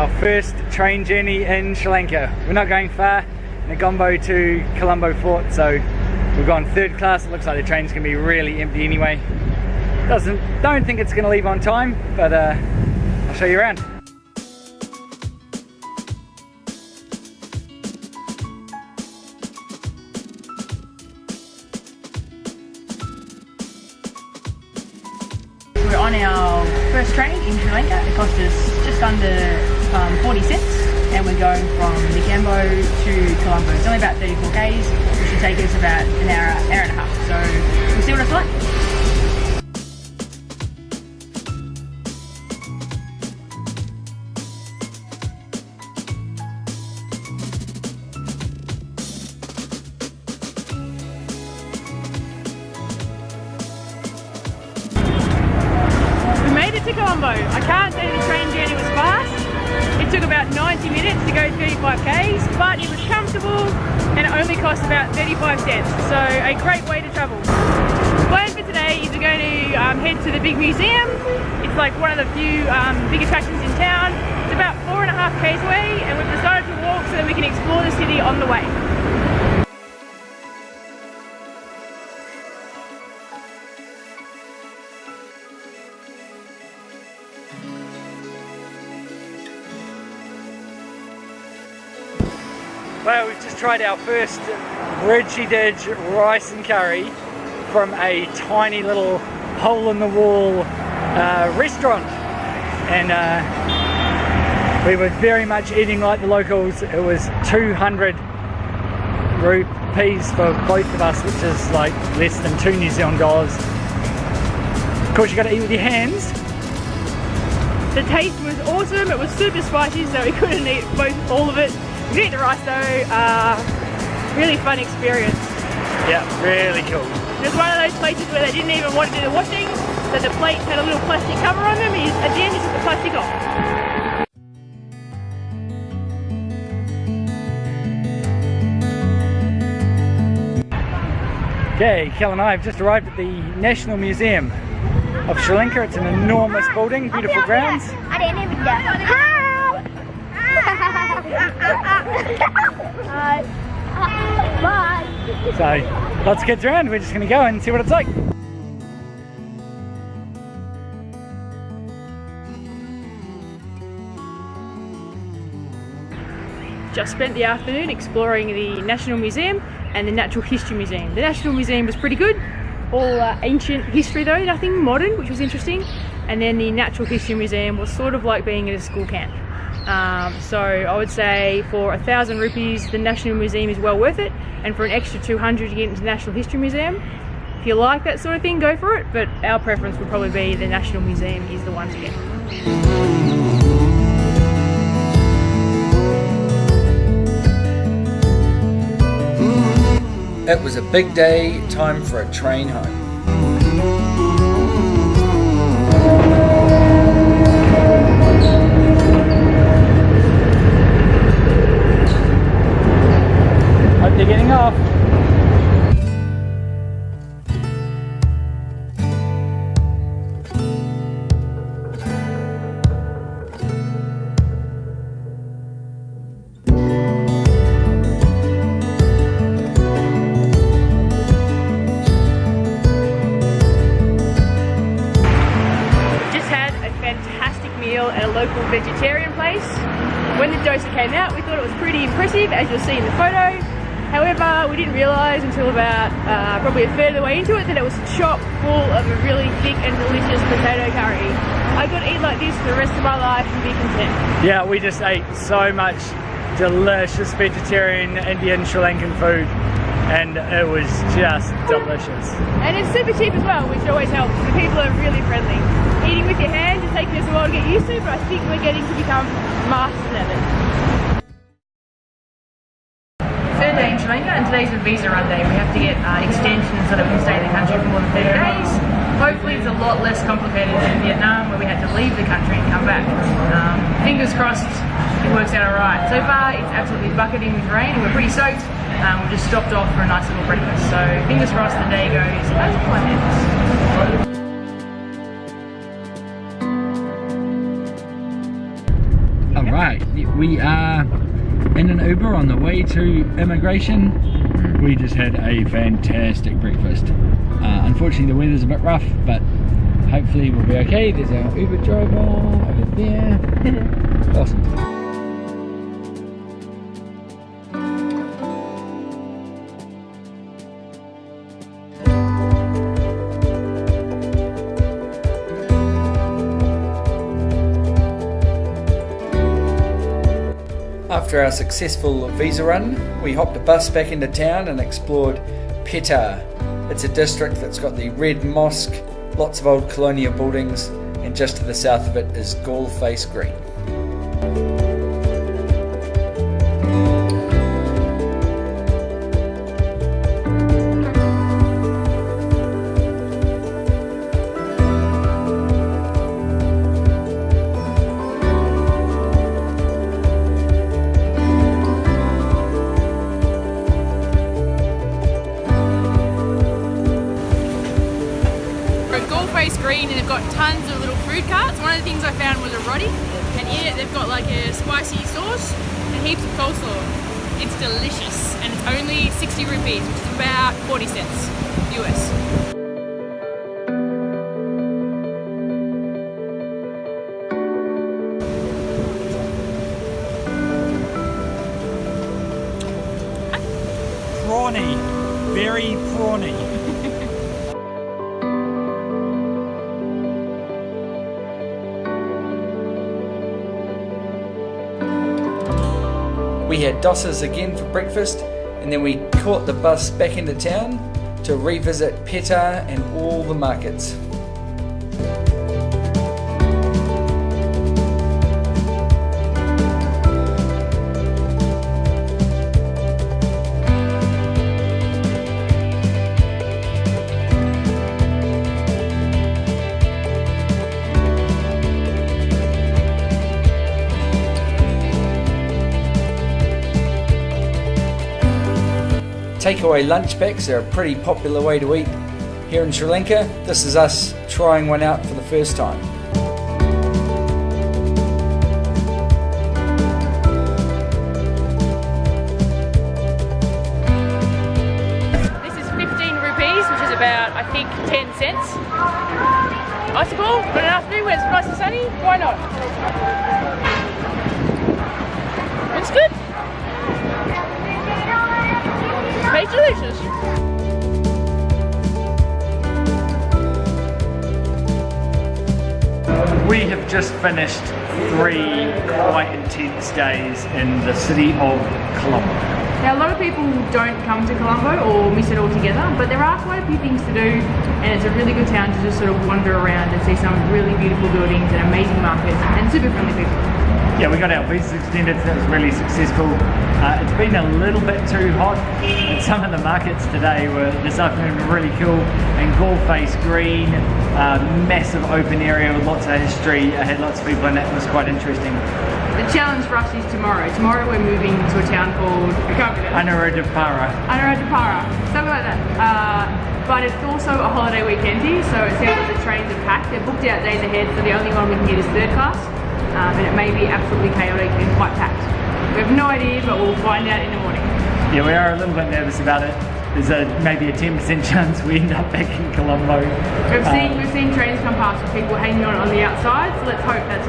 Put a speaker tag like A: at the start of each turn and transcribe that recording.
A: our first train journey in Sri Lanka. We're not going far, Colombo to Colombo Fort, so we've gone third class. It looks like the train's going to be really empty anyway. Don't think it's going to leave on time, but I'll show you around.
B: We're on our first train in Sri Lanka. It cost us just under 40 cents, and we're going from Colombo to Colombo. It's only about 34 k's, which should take us about an hour and a half. So we'll see what it's like. To Colombo. I can't say the train journey was fast. It took about 90 minutes to go 35 k's, but it was comfortable and it only cost about 35 cents. So a great way to travel. The plan for today is we're going to head to the big museum. It's like one of the few big attractions in town. It's about 4.5 k's away, and we've decided to walk so that we can explore the city on the way.
A: Well, we've just tried our first ridgy-dig rice and curry from a tiny little hole-in-the-wall restaurant, and we were very much eating like the locals. It was 200 rupees for both of us, which is like less than $2 New Zealand. Of course, you got to eat with your hands.
B: The taste was awesome. It was super spicy, so we couldn't eat all of it. We did eat the rice though. Really fun experience.
A: Yeah, really cool.
B: It was one of those places where they didn't even want to do the washing, so the plates had a little plastic cover on them. At the end, you took the plastic off.
A: Okay, Kel and I have just arrived at the National Museum of Sri Lanka. It's an enormous building, beautiful grounds.
B: Bye.
A: So, lots of kids around. We're just going to go and see what it's like.
B: Just spent the afternoon exploring the National Museum and the Natural History Museum. The National Museum was pretty good. All ancient history though, nothing modern, which was interesting. And then the Natural History Museum was sort of like being at a school camp. So I would say for 1,000 rupees, the National Museum is well worth it. And for an extra 200, you get into the National History Museum. If you like that sort of thing, go for it. But our preference would probably be the National Museum is the one to get.
A: It was a big day, time for a train home. Hope they're getting off.
B: At a local vegetarian place. When the dosa came out, we thought it was pretty impressive, as you'll see in the photo. However, we didn't realise until about probably a third of the way into it that it was chock full of a really thick and delicious potato curry. I could eat like this for the rest of my life and be content. Yeah, we just ate so much delicious vegetarian, Indian, Sri Lankan food, and it was just delicious. And it's super cheap as well, which always helps. The people are really friendly. Eating with your hands is taking us a while to get used to, but I think we're getting to become masters at it. Third day in Sri Lanka, and today's a visa run day. We have to get extensions so that we can stay in the country for more than 30 days. Hopefully it's a lot less complicated than Vietnam, where we had to leave the country and come back. Fingers crossed it works out alright. So far it's absolutely bucketing with rain and we're pretty soaked. We just stopped off for a nice little breakfast. So fingers crossed the day goes as planned.
A: Right, we are in an Uber on the way to immigration. We just had a fantastic breakfast. Unfortunately the weather's a bit rough, but hopefully we'll be okay. There's our Uber driver over there. Awesome. After our successful visa run, we hopped a bus back into town and explored Petar. It's a district that's got the red mosque, lots of old colonial buildings, and just to the south of it is Gall-Face Green.
B: Green, and they've got tons of little food carts. One of the things I found was a roti, and in it they've got like a spicy sauce and heaps of coleslaw. It's delicious, and it's only 60 rupees, which is about 40 cents US.
A: Prawny, very prawny. We had dosas again for breakfast, and then we caught the bus back into town to revisit Petar and all the markets. Takeaway lunch packs are a pretty popular way to eat here in Sri Lanka. This is us trying one out for the first time.
B: This is 15 rupees, which is about, I think, 10 cents. Icicle, good enough to do when it's nice and sunny, why not? Looks good. Tastes delicious.
A: We have just finished 3 quite intense days in the city of Colombo.
B: Now a lot of people don't come to Colombo or miss it altogether, but there are quite a few things to do, and it's a really good town to just sort of wander around and see some really beautiful buildings and amazing markets and super friendly people.
A: Yeah, we got our visas extended, so that was really successful. It's been a little bit too hot, and some of the markets today were this afternoon were really cool. And Gall-Face Green, massive open area with lots of history. I had lots of people in it. It was quite interesting.
B: The challenge for us is tomorrow. Tomorrow we're moving to a town called
A: Anuradhapura,
B: something like that. But it's also a holiday weekend here, so it sounds like the trains are packed. They're booked out days ahead, so the only one we can get is third class. And it may be absolutely chaotic and quite packed. We have no idea, but we'll find out in the morning.
A: Yeah, we are a little bit nervous about it. There's maybe a 10% chance we end up back in Colombo.
B: We've seen trains come past with people hanging on the outside, so let's hope that's